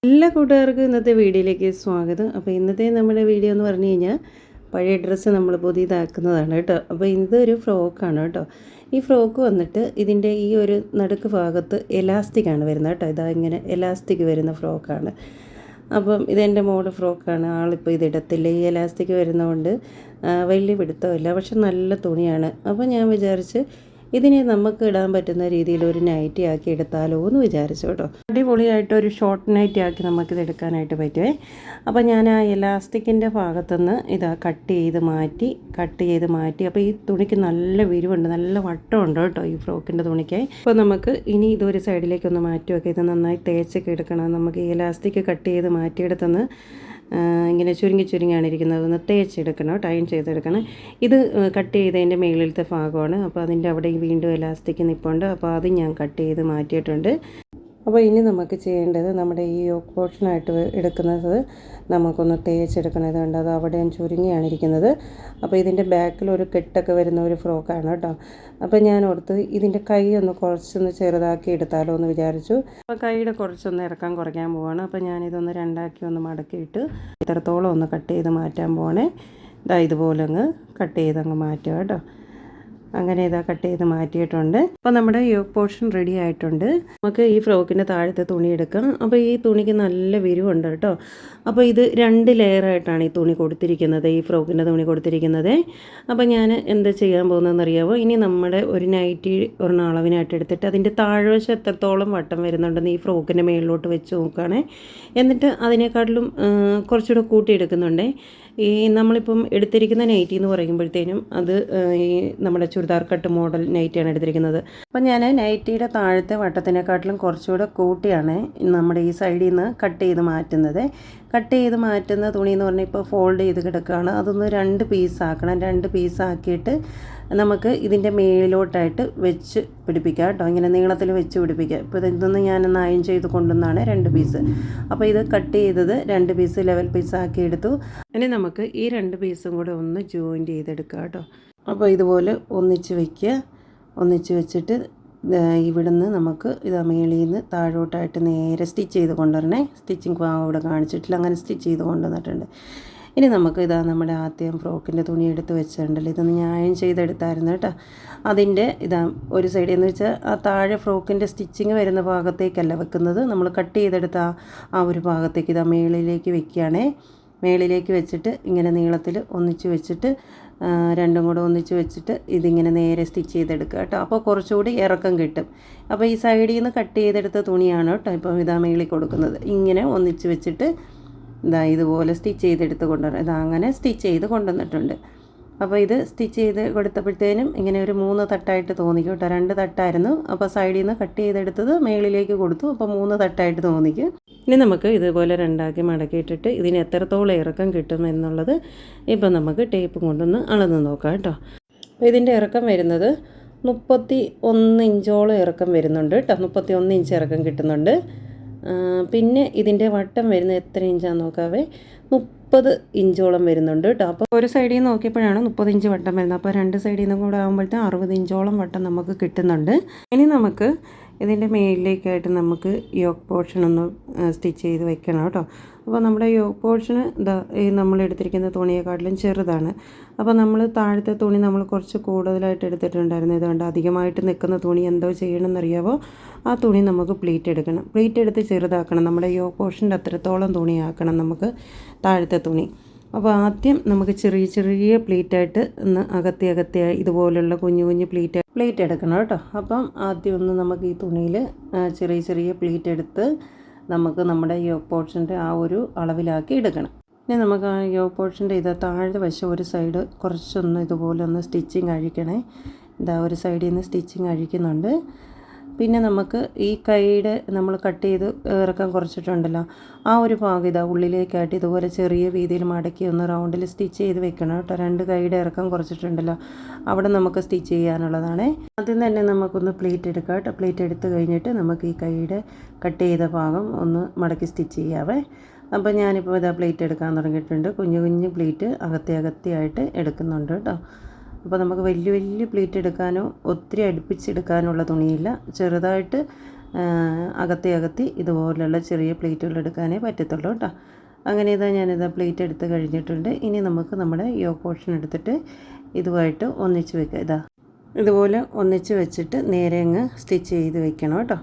എല്ലാ കൂട്ടുകാർക്കും ഇന്നത്തെ വീഡിയോയിലേക്ക് സ്വാഗതം. അപ്പോൾ ഇന്നത്തെ നമ്മുടെ വീഡിയോ എന്ന് പറഞ്ഞു കഴിഞ്ഞാൽ പഴയ ഡ്രസ്സ് നമ്മൾ പുതിയതാക്കുന്നതാണ് കേട്ടോ. അപ്പോൾ ഇതൊരു ഫ്രോക്കാണ് കേട്ടോ. ഈ ഫ്രോക്ക് വന്നിട്ട് ഇതിൻ്റെ ഈ ഒരു നടുക്ക് ഭാഗത്ത് എലാസ്റ്റിക്കാണ് വരുന്നത് കേട്ടോ. ഇതാ ഇങ്ങനെ എലാസ്റ്റിക് വരുന്ന ഫ്രോക്കാണ്. അപ്പം ഇതെൻ്റെ മോഡ് ഫ്രോക്കാണ്. ആളിപ്പോൾ ഇതിടത്തില്ല. ഈ എലാസ്റ്റിക് വരുന്നതുകൊണ്ട് വലിയ പിടുത്തമില്ല, പക്ഷെ നല്ല തുണിയാണ്. അപ്പോൾ ഞാൻ വിചാരിച്ച് ഇതിനെ നമുക്ക് ഇടാൻ പറ്റുന്ന രീതിയിൽ ഒരു നൈറ്റി ആക്കി എടുത്താലോ എന്ന് വിചാരിച്ചു കേട്ടോ. അടിപൊളിയായിട്ട് ഒരു ഷോർട്ട് നൈറ്റി ആക്കി നമുക്കിത് എടുക്കാനായിട്ട് പറ്റുമേ. അപ്പോൾ ഞാൻ ആ എലാസ്റ്റിക്കിൻ്റെ ഭാഗത്തുനിന്ന് ഇതാ കട്ട് ചെയ്ത് മാറ്റി. അപ്പോൾ ഈ തുണിക്ക് നല്ല വിരിവുണ്ട്, നല്ല വട്ടമുണ്ട് കേട്ടോ ഈ ഫ്രോക്കിൻ്റെ തുണിക്ക്. അപ്പോൾ നമുക്ക് ഇനി ഇതൊരു സൈഡിലേക്കൊന്ന് മാറ്റി വെക്കാം. ഇത് നന്നായി തേച്ചൊക്കെ എടുക്കണം. നമുക്ക് ഈ എലാസ്റ്റിക് കട്ട് ചെയ്ത് മാറ്റിയെടുത്തുനിന്ന് ഇങ്ങനെ ചുരുങ്ങിയാണ് ഇരിക്കുന്നത്. ഒന്ന് തേച്ചെടുക്കണം, ടൈൻ ചെയ്തെടുക്കണം. ഇത് കട്ട് ചെയ്തതിൻ്റെ മേളിലത്തെ ഭാഗമാണ്. അപ്പോൾ അതിൻ്റെ അവിടെ വീണ്ടും എലാസ്റ്റിക് നിൽപ്പുണ്ട്. അപ്പോൾ അത് ഞാൻ കട്ട് ചെയ്ത് മാറ്റിയിട്ടുണ്ട്. അപ്പോൾ ഇനി നമുക്ക് ചെയ്യേണ്ടത് നമ്മുടെ ഈ യോക്ക് പോർഷനായിട്ട് എടുക്കുന്നത് നമുക്കൊന്ന് തേച്ചെടുക്കണം. ഇതുകൊണ്ട് അത് അവിടെ ചുരുങ്ങിയാണ് ഇരിക്കുന്നത്. അപ്പോൾ ഇതിൻ്റെ ബാക്കിൽ ഒരു കെട്ടൊക്കെ വരുന്ന ഒരു ഫ്രോക്കാണ് കേട്ടോ. അപ്പോൾ ഞാൻ ഓർത്ത് ഇതിൻ്റെ കൈ ഒന്ന് കുറച്ചൊന്ന് ചെറുതാക്കി എടുത്താലോ എന്ന് വിചാരിച്ചു. അപ്പോൾ കൈയുടെ കുറച്ചൊന്ന് കുറയ്ക്കാൻ പോവാണ്. അപ്പോൾ ഞാനിതൊന്ന് രണ്ടാക്കി ഒന്ന് മടക്കിയിട്ട് ഇത്രത്തോളം ഒന്ന് കട്ട് ചെയ്ത് മാറ്റാൻ പോവാണേ. ഇതുപോലെ അങ്ങ് കട്ട് ചെയ്ത് അങ്ങ് മാറ്റുക കേട്ടോ. അങ്ങനെ ഇതാ കട്ട് ചെയ്ത് മാറ്റിയിട്ടുണ്ട്. അപ്പോൾ നമ്മുടെ യോക്ക് പോർഷൻ റെഡി ആയിട്ടുണ്ട്. നമുക്ക് ഈ ഫ്രോക്കിൻ്റെ താഴത്തെ തുണി എടുക്കാം. അപ്പോൾ ഈ തുണിക്ക് നല്ല വിരിവുണ്ട് കേട്ടോ. അപ്പോൾ ഇത് 2 ലെയറായിട്ടാണ് ഈ തുണി കൊടുത്തിരിക്കുന്നത്, ഈ ഫ്രോക്കിൻ്റെ തുണി കൊടുത്തിരിക്കുന്നത്. അപ്പോൾ ഞാൻ എന്താ ചെയ്യാൻ പോകുന്നതെന്ന് അറിയാമോ? ഇനി നമ്മുടെ ഒരു നൈറ്റി ഒരെണ്ണം അളവിനായിട്ട് എടുത്തിട്ട് അതിൻ്റെ താഴ്വശം എത്രത്തോളം വട്ടം വരുന്നുണ്ടെന്ന് ഈ ഫ്രോക്കിൻ്റെ മേളിലോട്ട് വെച്ച് നോക്കുകയാണേ. എന്നിട്ട് അതിനേക്കാട്ടിലും കുറച്ചുകൂടെ കൂട്ടിയെടുക്കുന്നുണ്ടേ. ഈ നമ്മളിപ്പം എടുത്തിരിക്കുന്ന നൈറ്റി എന്ന് പറയുമ്പോഴത്തേനും അത് ഈ നമ്മുടെ ചുരിദാർ കട്ട് മോഡൽ നൈറ്റിയാണ് എടുത്തിരിക്കുന്നത്. അപ്പം ഞാൻ നൈറ്റിയുടെ താഴത്തെ വട്ടത്തിനെക്കാട്ടിലും കുറച്ചുകൂടെ കൂട്ടിയാണ് നമ്മുടെ ഈ സൈഡിൽ നിന്ന് കട്ട് ചെയ്ത് മാറ്റുന്നത്. കട്ട് ചെയ്ത് മാറ്റുന്ന തുണി എന്ന് പറഞ്ഞാൽ ഇപ്പോൾ ഫോൾഡ് ചെയ്ത് കിടക്കുകയാണ്. അതൊന്ന് 2 പീസാക്കണം. 2 പീസാക്കിയിട്ട് നമുക്ക് ഇതിൻ്റെ മേളിലോട്ടായിട്ട് വെച്ച് പിടിപ്പിക്കുക കേട്ടോ. ഇങ്ങനെ നീളത്തിൽ വെച്ച് പിടിപ്പിക്കുക. ഇപ്പോൾ ഇതൊന്ന് ഞാനൊന്ന് അയൺ ചെയ്ത് കൊണ്ടുവന്നാണ് 2 പീസ്. അപ്പോൾ ഇത് കട്ട് ചെയ്തത് 2 പീസ് ലെവൽ പീസാക്കി എടുത്തു. ഇനി നമുക്ക് ഈ 2 പീസും കൂടെ ഒന്ന് ജോയിൻറ്റ് ചെയ്തെടുക്കുക കേട്ടോ. അപ്പോൾ ഇതുപോലെ ഒന്നിച്ച് വെച്ചിട്ട് ഇവിടുന്ന് നമുക്ക് ഇതാ മേളിൽ നിന്ന് താഴോട്ടായിട്ട് നേരെ സ്റ്റിച്ച് ചെയ്ത് കൊണ്ടുവരണേ. സ്റ്റിച്ചിങ് ഇവിടെ കാണിച്ചിട്ടില്ല, അങ്ങനെ സ്റ്റിച്ച് ചെയ്ത് കൊണ്ടുവന്നിട്ടുണ്ട്. ഇനി നമുക്ക് ഇതാ നമ്മുടെ ആദ്യം ഫ്രോക്കിൻ്റെ തുണി എടുത്ത് വെച്ചിട്ടുണ്ടല്ലോ, ഇതൊന്ന് ഞാൻ അയൺ ചെയ്തെടുത്തായിരുന്നു കേട്ടോ. അതിൻ്റെ ഇതാ ഒരു സൈഡിൽ എന്ന് വെച്ചാൽ ആ താഴെ ഫ്രോക്കിൻ്റെ സ്റ്റിച്ചിങ് വരുന്ന ഭാഗത്തേക്കല്ല വെക്കുന്നത്, നമ്മൾ കട്ട് ചെയ്തെടുത്ത ആ ഒരു ഭാഗത്തേക്ക് ഇതാ മേളിലേക്ക് വെക്കുകയാണേ. മേളിലേക്ക് വെച്ചിട്ട് ഇങ്ങനെ നീളത്തിൽ ഒന്നിച്ച് വെച്ചിട്ട് രണ്ടും കൂടെ ഒന്നിച്ച് വെച്ചിട്ട് ഇതിങ്ങനെ നേരെ സ്റ്റിച്ച് ചെയ്തെടുക്കുക കേട്ടോ. അപ്പോൾ കുറച്ചുകൂടി ഇറക്കം കിട്ടും. അപ്പോൾ ഈ സൈഡിൽ നിന്ന് കട്ട് ചെയ്തെടുത്ത തുണിയാണ് കേട്ടോ ഇപ്പം ഇതാ മേളിൽ കൊടുക്കുന്നത്. ഇങ്ങനെ ഒന്നിച്ച് വെച്ചിട്ട് ഇതാ ഇതുപോലെ സ്റ്റിച്ച് ചെയ്തെടുത്ത് കൊണ്ടുവരണം. ഇതാ അങ്ങനെ സ്റ്റിച്ച് ചെയ്ത് കൊണ്ടുവന്നിട്ടുണ്ട്. അപ്പോൾ ഇത് സ്റ്റിച്ച് ചെയ്ത് കൊടുത്തപ്പോഴത്തേനും ഇങ്ങനെ ഒരു 3 തട്ടായിട്ട് തോന്നിക്കും കേട്ടോ. 2 തട്ടായിരുന്നു. അപ്പോൾ സൈഡിൽ നിന്ന് കട്ട് ചെയ്തെടുത്തത് മേളിലേക്ക് കൊടുത്തു. അപ്പോൾ 3 തട്ടായിട്ട് തോന്നിക്കും. ഇനി നമുക്ക് ഇതുപോലെ 2ആക്കി മടക്കിയിട്ടിട്ട് ഇതിന് എത്രത്തോളം ഇറക്കം കിട്ടും എന്നുള്ളത് ഇപ്പം നമുക്ക് ടേപ്പ് കൊണ്ടൊന്ന് അളന്ന് നോക്കാം കേട്ടോ. അപ്പോൾ ഇതിൻ്റെ ഇറക്കം വരുന്നത് 31 ഇഞ്ചോളം ഇറക്കം വരുന്നുണ്ട് കേട്ടോ. 31 ഇഞ്ച് ഇറക്കം കിട്ടുന്നുണ്ട്. പിന്നെ ഇതിൻ്റെ വട്ടം വരുന്നത് എത്ര ഇഞ്ചാന്ന് നോക്കാവേ, 30 ഇഞ്ചോളം വരുന്നുണ്ട് കേട്ടോ. അപ്പോൾ ഒരു സൈഡിൽ നിന്ന് നോക്കിയപ്പോഴാണ് 30 ഇഞ്ച് വട്ടം വരുന്നത്. അപ്പോൾ 2 സൈഡിൽ നിന്നും കൂടെ ആകുമ്പോഴത്തേക്കും 60 ഇഞ്ചോളം വട്ടം നമുക്ക് കിട്ടുന്നുണ്ട്. ഇനി നമുക്ക് ഇതിൻ്റെ മേലിലേക്കായിട്ട് നമുക്ക് യോക്ക് പോർഷൻ ഒന്ന് സ്റ്റിച്ച് ചെയ്ത് വെക്കണം കേട്ടോ. അപ്പോൾ നമ്മുടെ യോക്ക് പോർഷന് ഈ നമ്മൾ എടുത്തിരിക്കുന്ന തുണിയെക്കാട്ടിലും ചെറുതാണ്. അപ്പോൾ നമ്മൾ താഴത്തെ തുണി നമ്മൾ കുറച്ച് കൂടുതലായിട്ട് എടുത്തിട്ടുണ്ടായിരുന്നു. ഇതുകൊണ്ട് അധികമായിട്ട് നിൽക്കുന്ന തുണി എന്തോ ചെയ്യണമെന്നറിയാവോ, ആ തുണി നമുക്ക് പ്ലീറ്റ് എടുക്കണം. പ്ലീറ്റ് എടുത്ത് ചെറുതാക്കണം. നമ്മുടെ യോക്ക് പോർഷൻ്റെ അത്രത്തോളം തുണിയാക്കണം നമുക്ക് താഴത്തെ തുണി. അപ്പോൾ ആദ്യം നമുക്ക് ചെറിയ പ്ലീറ്റായിട്ട് ഒന്ന് അകത്തിയായി ഇതുപോലുള്ള കുഞ്ഞു പ്ലീറ്റ് എടുക്കണം കേട്ടോ. അപ്പം ആദ്യം ഒന്ന് നമുക്ക് ഈ തുണിയിൽ ചെറിയ പ്ലീറ്റ് എടുത്ത് നമുക്ക് നമ്മുടെ യോക്ക് പോർഷൻ്റെ ആ ഒരു അളവിലാക്കി എടുക്കണം. ഇനി നമുക്ക് ആ യോക്ക് പോർഷൻ്റെ താഴെ വശം ഒരു സൈഡ് കുറച്ചൊന്ന് ഇതുപോലെ ഒന്ന് സ്റ്റിച്ചിങ് അഴിക്കണേ. ഒരു സൈഡിൽ നിന്ന് സ്റ്റിച്ചിങ് അഴിക്കുന്നുണ്ട്. പിന്നെ നമുക്ക് ഈ കൈയുടെ നമ്മൾ കട്ട് ചെയ്ത് ഇറക്കം കുറച്ചിട്ടുണ്ടല്ലോ, ആ ഒരു ഭാഗം ഉള്ളിലേക്കായിട്ട് ഇതുപോലെ ചെറിയ വീതിയിൽ മടക്കി ഒന്ന് റൗണ്ടിൽ സ്റ്റിച്ച് ചെയ്ത് വെക്കണം കേട്ടോ. 2 കൈയുടെ ഇറക്കം കുറച്ചിട്ടുണ്ടല്ലോ, അവിടെ നമുക്ക് സ്റ്റിച്ച് ചെയ്യാനുള്ളതാണ്. ആദ്യം തന്നെ നമുക്കൊന്ന് പ്ലീറ്റ് എടുക്കാം കേട്ടോ. പ്ലീറ്റ് എടുത്ത് കഴിഞ്ഞിട്ട് നമുക്ക് ഈ കൈയുടെ കട്ട് ചെയ്ത ഭാഗം ഒന്ന് മടക്കി സ്റ്റിച്ച് ചെയ്യാവേ. അപ്പോൾ ഞാനിപ്പോൾ പ്ലീറ്റ് എടുക്കാൻ തുടങ്ങിയിട്ടുണ്ട്. കുഞ്ഞു പ്ലീറ്റ് അകത്തിയായിട്ട് എടുക്കുന്നുണ്ട് കേട്ടോ. അപ്പോൾ നമുക്ക് വലിയ പ്ലീറ്റ് എടുക്കാനോ ഒത്തിരി അടുപ്പിച്ചെടുക്കാനുള്ള തുണിയില്ല, ചെറുതായിട്ട് അകത്തി ഇതുപോലുള്ള ചെറിയ പ്ലേറ്റുകൾ എടുക്കാനേ പറ്റത്തുള്ളൂ കേട്ടോ. അങ്ങനെ ഞാനിതാ പ്ലേറ്റ് എടുത്ത് കഴിഞ്ഞിട്ടുണ്ട്. ഇനി നമുക്ക് നമ്മുടെ യോക്ക് പോർഷൻ എടുത്തിട്ട് ഇതുമായിട്ട് ഒന്നിച്ച് വെക്കാം. ഇതുപോലെ ഒന്നിച്ച് വെച്ചിട്ട് നേരെ അങ്ങ് സ്റ്റിച്ച് ചെയ്ത് വെക്കണം കേട്ടോ.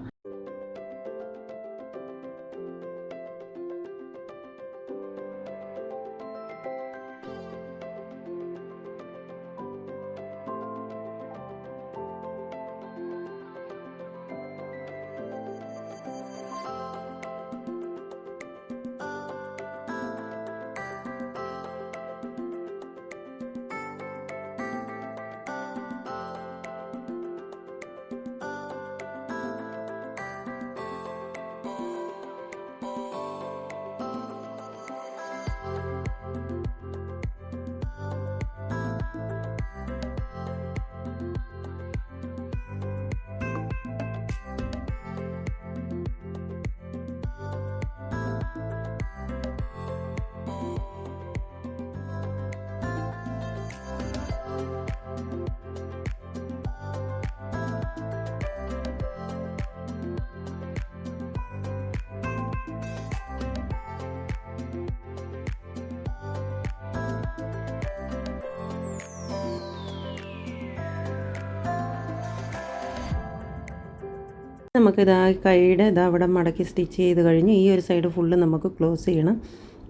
നമുക്കിതാ കൈയുടെ അവിടെ മടക്കി സ്റ്റിച്ച് ചെയ്ത് കഴിഞ്ഞ് ഈ ഒരു സൈഡ് ഫുള്ള് നമുക്ക് ക്ലോസ് ചെയ്യണം.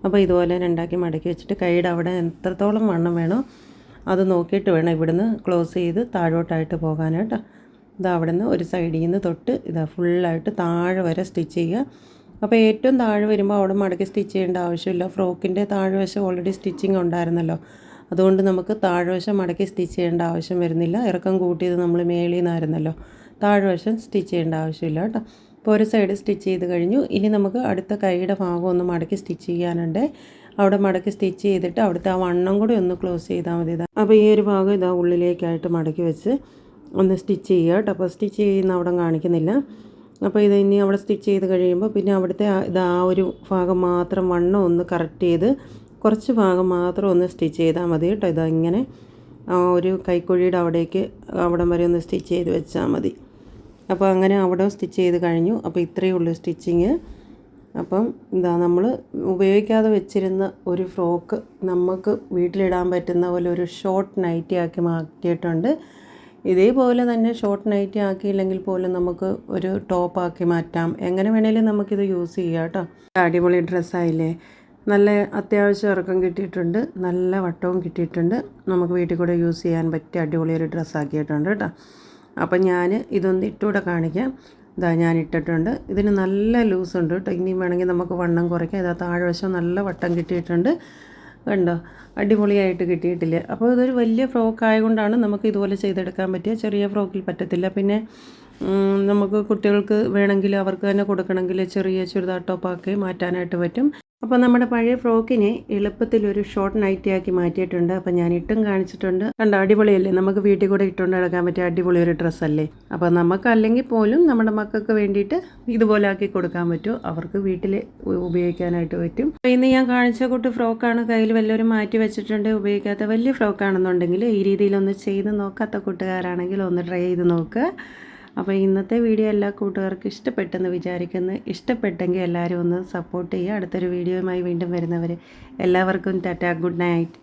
അപ്പോൾ ഇതുപോലെ രണ്ടാക്കി മടക്കി വെച്ചിട്ട് കൈയുടെ അവിടെ എത്രത്തോളം വണ്ണം വേണോ അത് നോക്കിയിട്ട് വേണം ഇവിടുന്ന് ക്ലോസ് ചെയ്ത് താഴോട്ടായിട്ട് പോകാനായിട്ട്. അവിടെ നിന്ന് ഒരു സൈഡിൽ നിന്ന് തൊട്ട് ഫുള്ളായിട്ട് താഴെ വരെ സ്റ്റിച്ച് ചെയ്യുക. അപ്പോൾ ഏറ്റവും താഴെ വരുമ്പോൾ അവിടെ മടക്കി സ്റ്റിച്ച് ചെയ്യേണ്ട ആവശ്യമില്ല. ഫ്രോക്കിൻ്റെ താഴ്വശം ഓൾറെഡി സ്റ്റിച്ചിങ് ഉണ്ടായിരുന്നല്ലോ, അതുകൊണ്ട് നമുക്ക് താഴ്വശം മടക്കി സ്റ്റിച്ച് ചെയ്യേണ്ട ആവശ്യം വരുന്നില്ല. ഇറക്കം കൂട്ടിയത് നമ്മൾ മേളിൽ നിന്നായിരുന്നല്ലോ, താഴ്വശം സ്റ്റിച്ച് ചെയ്യേണ്ട ആവശ്യമില്ല കേട്ടോ. അപ്പോൾ ഒരു സൈഡ് സ്റ്റിച്ച് ചെയ്ത് കഴിഞ്ഞു. ഇനി നമുക്ക് അടുത്ത കൈയുടെ ഭാഗം ഒന്ന് മടക്കി സ്റ്റിച്ച് ചെയ്യാനുണ്ട്. അവിടെ മടക്കി സ്റ്റിച്ച് ചെയ്തിട്ട് അവിടുത്തെ ആ വണ്ണം കൂടി ഒന്ന് ക്ലോസ് ചെയ്താൽ മതി. അപ്പോൾ ഈ ഒരു ഭാഗം ഉള്ളിലേക്കായിട്ട് മടക്കി വെച്ച് ഒന്ന് സ്റ്റിച്ച് ചെയ്യുക കേട്ടോ. അപ്പോൾ സ്റ്റിച്ച് ചെയ്യുന്ന അവിടെ കാണിക്കുന്നില്ല. അപ്പോൾ ഇനി അവിടെ സ്റ്റിച്ച് ചെയ്ത് കഴിയുമ്പോൾ പിന്നെ അവിടുത്തെ ആ ഒരു ഭാഗം മാത്രം വണ്ണം ഒന്ന് കറക്റ്റ് ചെയ്ത് കുറച്ച് ഭാഗം മാത്രം ഒന്ന് സ്റ്റിച്ച് ചെയ്താൽ മതി കേട്ടോ. ഇങ്ങനെ ഒരു കൈക്കുഴിയുടെ അവിടം വരെ ഒന്ന് സ്റ്റിച്ച് ചെയ്ത് വെച്ചാൽ മതി. അപ്പോൾ അങ്ങനെ അവിടെ സ്റ്റിച്ച് ചെയ്ത് കഴിഞ്ഞു. അപ്പോൾ ഇത്രയേ ഉള്ളൂ സ്റ്റിച്ചിങ്. അപ്പം നമ്മൾ ഉപയോഗിക്കാതെ വെച്ചിരുന്ന ഒരു ഫ്രോക്ക് നമുക്ക് വീട്ടിലിടാൻ പറ്റുന്ന പോലെ ഒരു ഷോർട്ട് നൈറ്റി ആക്കി മാറ്റിയിട്ടുണ്ട്. ഇതേപോലെ തന്നെ ഷോർട്ട് നൈറ്റി ആക്കിയില്ലെങ്കിൽ പോലും നമുക്ക് ഒരു ടോപ്പാക്കി മാറ്റാം. എങ്ങനെ വേണേലും നമുക്കിത് യൂസ് ചെയ്യാം കേട്ടോ. അടിപൊളി ഡ്രസ്സായില്ലേ? നല്ല അത്യാവശ്യം ഇറക്കം കിട്ടിയിട്ടുണ്ട്, നല്ല വട്ടവും കിട്ടിയിട്ടുണ്ട്. നമുക്ക് വീട്ടിൽ കൂടെ യൂസ് ചെയ്യാൻ പറ്റിയ അടിപൊളി ഒരു ഡ്രസ്സാക്കിയിട്ടുണ്ട് കേട്ടോ. അപ്പം ഞാൻ ഇതൊന്ന് ഇട്ടുകൂടെ കാണിക്കാം. ഞാൻ ഇട്ടിട്ടുണ്ട്. ഇതിന് നല്ല ലൂസുണ്ട് കേട്ടോ. ഇനിയും വേണമെങ്കിൽ നമുക്ക് വണ്ണം കുറയ്ക്കാം. താഴ്വശം നല്ല വട്ടം കിട്ടിയിട്ടുണ്ട്, കണ്ടോ? അടിപൊളിയായിട്ട് കിട്ടിയിട്ടില്ലേ? അപ്പോൾ ഇതൊരു വലിയ ഫ്രോക്ക് ആയതുകൊണ്ടാണ് നമുക്ക് ഇതുപോലെ ചെയ്തെടുക്കാൻ പറ്റിയ. ചെറിയ ഫ്രോക്കിൽ പറ്റത്തില്ല. പിന്നെ നമുക്ക് കുട്ടികൾക്ക് വേണമെങ്കിൽ അവർക്ക് തന്നെ കൊടുക്കണമെങ്കിൽ ചെറിയ ചുരിദാർ ടോപ്പാക്കി മാറ്റാനായിട്ട് പറ്റും. അപ്പോൾ നമ്മുടെ പഴയ ഫ്രോക്കിനെ എളുപ്പത്തിലൊരു ഷോർട്ട് നൈറ്റി ആക്കി മാറ്റിയിട്ടുണ്ട്. അപ്പോൾ ഞാൻ ഇട്ടും കാണിച്ചിട്ടുണ്ട്. കണ്ടോ? അടിപൊളിയല്ലേ? നമുക്ക് വീട്ടിൽ കൂടെ ഇട്ടുകൊണ്ട് നടക്കാൻ പറ്റിയ അടിപൊളി ഒരു ഡ്രസ്സല്ലേ? അപ്പോൾ നമുക്ക് അല്ലെങ്കിൽ പോലും നമ്മുടെ മക്കൾക്ക് വേണ്ടിയിട്ട് ഇതുപോലെ ആക്കി കൊടുക്കാൻ പറ്റും. അവർക്ക് വീട്ടിൽ ഉപയോഗിക്കാനായിട്ട് പറ്റും. അപ്പോൾ ഇന്ന് ഞാൻ കാണിച്ച കൂട്ട് ഫ്രോക്കാണ്. കയ്യിൽ വല്ലവരും മാറ്റി വെച്ചിട്ടുണ്ട് ഉപയോഗിക്കാത്ത വലിയ ഫ്രോക്കാണെന്നുണ്ടെങ്കിൽ ഈ രീതിയിലൊന്ന് ചെയ്ത് നോക്കാത്ത കൂട്ടുകാരാണെങ്കിൽ ഒന്ന് ട്രൈ ചെയ്ത് നോക്കുക. അപ്പോൾ ഇന്നത്തെ വീഡിയോ എല്ലാ കൂട്ടുകാർക്കും ഇഷ്ടപ്പെട്ടെന്ന് വിചാരിക്കുന്നു. ഇഷ്ടപ്പെട്ടെങ്കിൽ എല്ലാവരും ഒന്ന് സപ്പോർട്ട് ചെയ്യുക. അടുത്തൊരു വീഡിയോയുമായി വീണ്ടും വരുന്നവർ എല്ലാവർക്കും ടാറ്റാ, ഗുഡ് നൈറ്റ്.